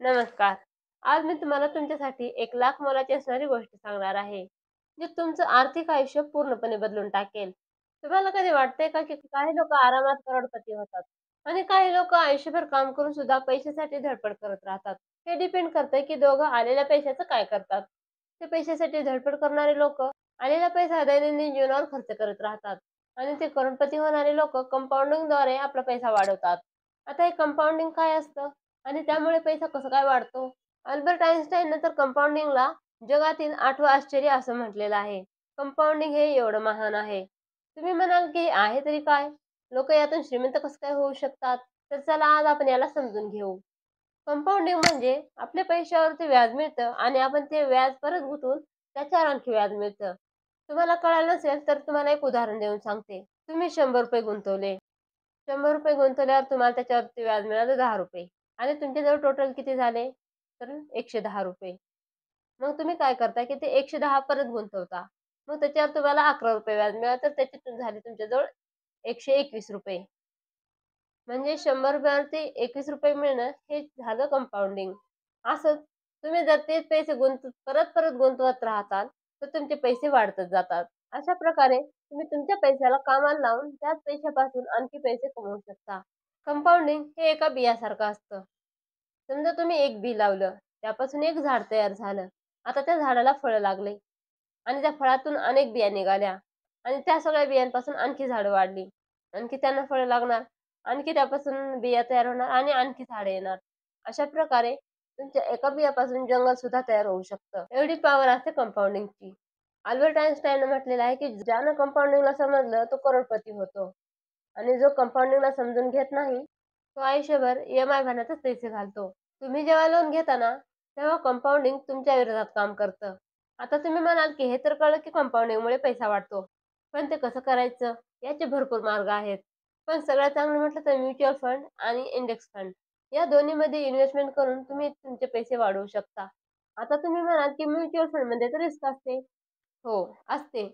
नमस्कार. आज मी तुम्हाला तुमच्यासाठी 1,00,000 मोलाची असणारी गोष्ट सांगणार आहे, जी तुमचं आर्थिक आयुष्य पूर्णपणे बदलून टाकेल. तुम्हाला कधी वाटतंय का, की काही लोकं आरामात करोडपती होतात आणि काही लोकं आयुष्यभर काम करून सुद्धा पैशासाठी धडपड करत राहतात. हे डिपेंड करतंय, की दोघं आलेल्या पैशाचं काय करतात. ते पैशासाठी धडपड करणारे लोकं आलेला पैसा दैनंदिन जीवनावर खर्च करत राहतात आणि ते करोडपती होणारे लोकं कंपाउंडिंगद्वारे आपला पैसा वाढवतात. आता हे कंपाउंडिंग काय असतं? आणि त्यामुळे पैसा कसा काय वाढतो? अल्बर्ट आइन्स्टाईननं तर कंपाउंडिंगला जगातील 8वं आश्चर्य असं म्हटलेलं आहे. कंपाउंडिंग हे एवढं महान आहे. तुम्ही म्हणाल की आहे तरी काय? लोक यातून श्रीमंत कसं काय होऊ शकतात? तर चला आज आपण याला समजून घेऊ. कंपाउंडिंग म्हणजे आपल्या पैशावरती व्याज मिळतं आणि आपण ते व्याज परत गुंतवून त्याच्यावर आणखी व्याज मिळतं. तुम्हाला कळालं नसेल तर तुम्हाला एक उदाहरण देऊन सांगते. तुम्ही ₹100 गुंतवले. ₹100 गुंतवल्यावर तुम्हाला त्याच्यावरती व्याज मिळालं ₹10 आणि तुमच्याजवळ टोटल किती झाले? तर ₹110. मग तुम्ही काय करता, की ते 110 परत गुंतवता. मग त्याच्यावर तुम्हाला ₹11 व्याज मिळालं, तर त्याच्यातून झाले तुमच्याजवळ ₹121. म्हणजे ₹100 वरती ₹21 मिळणं हे झालं कंपाउंडिंग. असंच तुम्ही जर तेच पैसे परत-परत गुंतवत राहताल, तर तुमचे पैसे वाढतच जातात. अशा प्रकारे तुम्ही तुमच्या पैशाला कामाला लावून त्याच पैशापासून आणखी पैसे कमवू शकता. कंपाउंडिंग हे एका बियासारखं असतं. समजा तुम्ही एक बी लावलं, त्यापासून एक झाड तयार झालं. आता त्या झाडाला फळं लागले आणि त्या फळातून अनेक बिया निघाल्या आणि त्या सगळ्या बियांपासून आणखी झाडं वाढली. आणखी त्यांना फळं लागणार, आणखी त्यापासून बिया तयार होणार आणि आणखी झाडं येणार. अशा प्रकारे तुमच्या एका बियापासून जंगल सुद्धा तयार होऊ शकतं. एवढी पॉवर असते कंपाउंडिंगची. अल्बर्ट आइन्स्टाईननं म्हटलेलं आहे, की ज्यानं कंपाउंडिंगला समजलं तो करोडपती होतो आणि जो कंपाउंडिंगला समजून घेत नाही, तो आयुष्यभर ई-एम-आय भरण्यातच पैसे घालतो. तुम्ही जेव्हा लोन घेता ना, तेव्हा कंपाउंडिंग तुमच्या विरोधात काम करतं. आता तुम्ही म्हणाल, की हे तर कळलं, की कंपाउंडिंगमुळे पैसा वाढतो. पण ते कसं करायचं? याचे भरपूर मार्ग आहेत. पण सगळ्यात चांगलं म्हटलं तर म्युच्युअल फंड आणि इंडेक्स फंड या दोन्हीमध्ये इन्व्हेस्टमेंट करून तुम्ही तुमचे पैसे वाढवू शकता. आता तुम्ही म्हणाल, की म्युच्युअल फंडमध्ये तर रिस्क असते. हो, असते.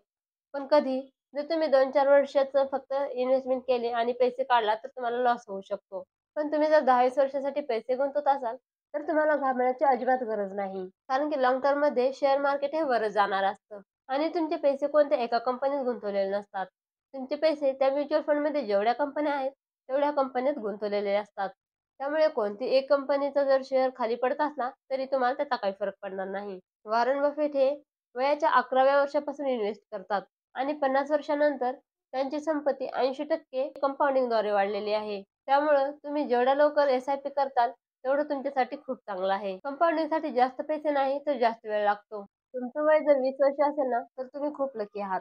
पण कधी? जर तुम्ही 2-4 वर्षाचं फक्त इन्व्हेस्टमेंट केले आणि पैसे काढला, तर तुम्हाला लॉस होऊ शकतो. पण तुम्ही जर 10-20 वर्षासाठी पैसे गुंतवत असाल, तर तुम्हाला घाबरण्याची अजिबात गरज नाही. कारण की लाँग टर्ममध्ये शेअर मार्केट हे वरच जाणार असतं आणि तुमचे पैसे कोणत्या एका कंपनीत गुंतवलेले नसतात. तुमचे पैसे त्या म्युच्युअल फंडमध्ये जेवढ्या कंपन्या आहेत, तेवढ्या कंपनीत गुंतवलेले असतात. त्यामुळे कोणती एक कंपनीचा जर शेअर खाली पडत असला, तरी तुम्हाला त्याचा काही फरक पडणार नाही. वॉरन बफेट हे वयाच्या 11व्या वर्षापासून इन्व्हेस्ट करतात आणि 50 वर्षानंतर त्यांची संपत्ती 80% कंपाउंडिंगद्वारे वाढलेली आहे. त्यामुळं तुम्ही जेवढ्या लवकर एस-आय-पी करताल, तेवढं तुमच्यासाठी खूप चांगलं आहे. कंपाउंडिंगसाठी जास्त पैसे नाही, तर जास्त वेळ लागतो. तुमचं वय जर 20 वर्ष असेल ना, तर तुम्ही खूप लकी आहात.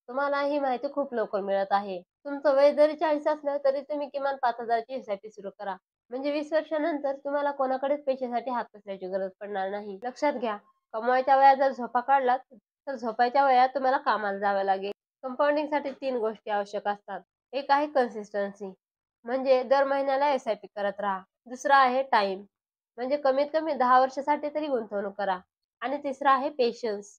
तुम्हाला ही माहिती खूप लवकर मिळत आहे. तुमचं वय जरी 40 असलं, तरी तुम्ही किमान 5,000 ची एस-आय-पी सुरू करा. म्हणजे 20 वर्षानंतर तुम्हाला कोणाकडेच पैशासाठी हात पसरायची गरज पडणार नाही. लक्षात घ्या, कमवायच्या वयात जर झोपा काढलात, तर झोपायच्या वयात तुम्हाला कामाला जावं लागेल. कंपाउंडिंगसाठी 3 गोष्टी आवश्यक असतात. एक आहे कन्सिस्टन्सी, म्हणजे दर महिन्याला एस-आय-पी करत राहा. दुसरा आहे टाईम, म्हणजे कमीत कमी 10 वर्षासाठी तरी गुंतवणूक करा. आणि तिसरा आहे पेशन्स,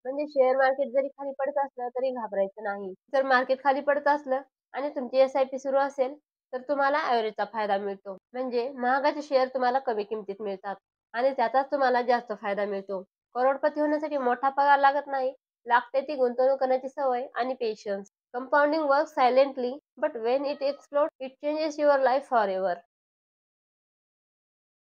म्हणजे शेअर मार्केट जरी खाली पडत असलं तरी घाबरायचं नाही. जर मार्केट खाली पडत असलं आणि तुमची एस-आय-पी सुरू असेल, तर तुम्हाला ॲव्हरेजचा फायदा मिळतो. म्हणजे महागाचे शेअर तुम्हाला कमी किमतीत मिळतात आणि त्याचाच तुम्हाला जास्त फायदा मिळतो. करोडपती होण्यासाठी मोठा पगार लागत नाही. लागते ती गुंतवणूक करण्याची सवय आणि patience. Compounding works silently, but when it explodes, it changes your life forever.